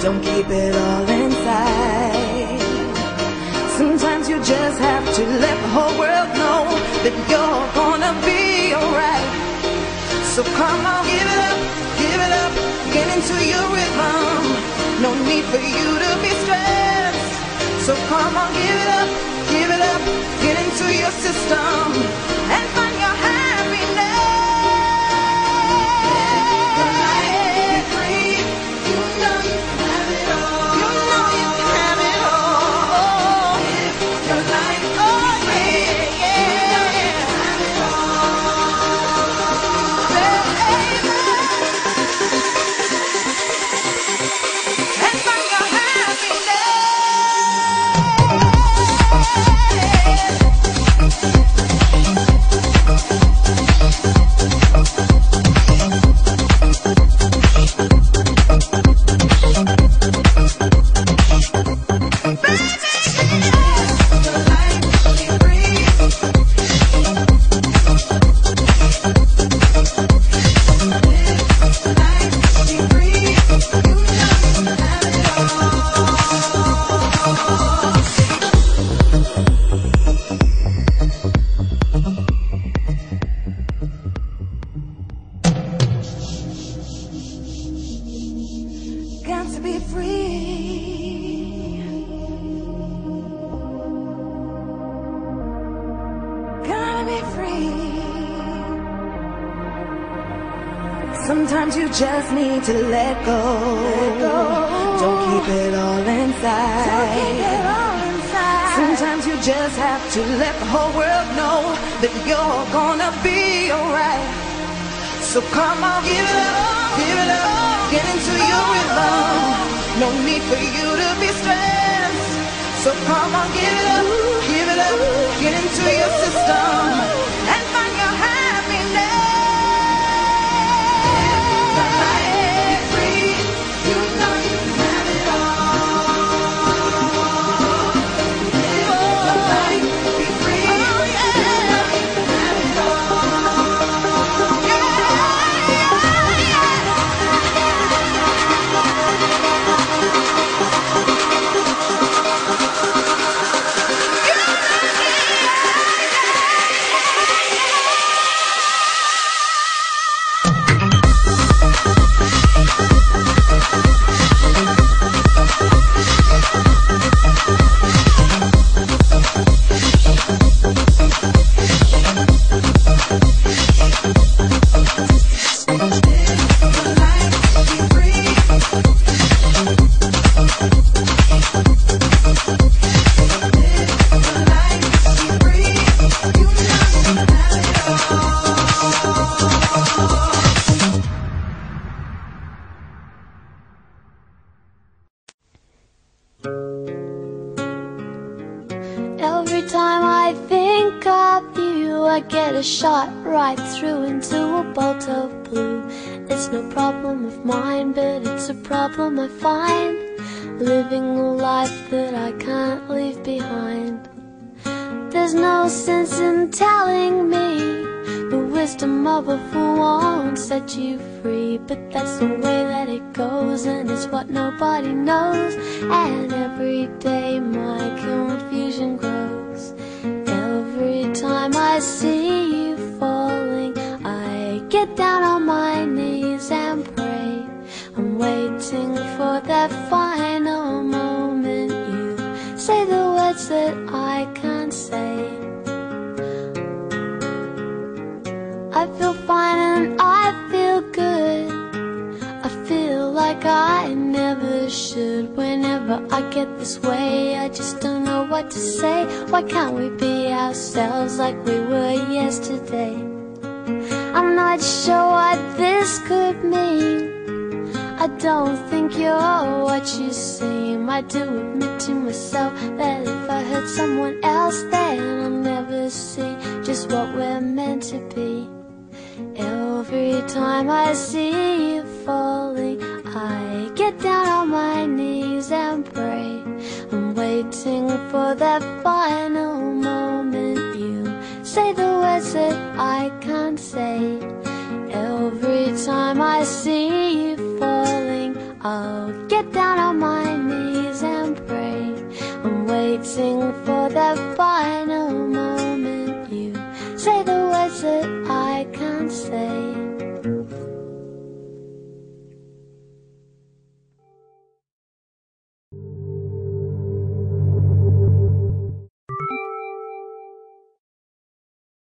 don't keep it all inside. Sometimes you just have to let the whole world know that you're gonna be alright. So come on, give it up, get into your rhythm. No need for you to be stressed. So come on, give it up, get into your system and find your happiness. Be free, you know you can have it all. You know you can have it all. Live your life, oh yeah, yeah. Have it all, baby. And find your happiness. Got to be free. Gotta be free. Sometimes you just need to let go. Don't keep it all inside. Sometimes you just have to let the whole world know that you're gonna be alright. So come on, give it up, get into your rhythm. No need for you to be stressed. So come on, give it up, get into your system and find your happiness. Be free, you know you can have it all. Live your life, be free, you know you can have it all. Every time I think of you, I get a shot right through into a bolt of blue. It's no problem of mine, but it's a problem I find, living a life that I can't leave behind. There's no sense in telling me the wisdom of a fool won't set you free, but that's the way that it goes, and it's what nobody knows. And every day my confusion grows. Every time I see you falling, I get down on my knees and pray. I'm waiting for that final moment you say the words that I can't say. I feel fine and I feel good. I feel like I never should. Whenever I get this way, I just don't know what to say. Why can't we be ourselves like we were yesterday? I'm not sure what this could mean. I don't think you're what you seem. I do admit to myself that if I hurt someone else, then I'll never see just what we're meant to be. Every time I see you falling, I get down on my knees and pray. I'm waiting for that final moment you say the words that I can't say. Every time I see you falling, I'll get down on my knees and pray. I'm waiting for that final moment.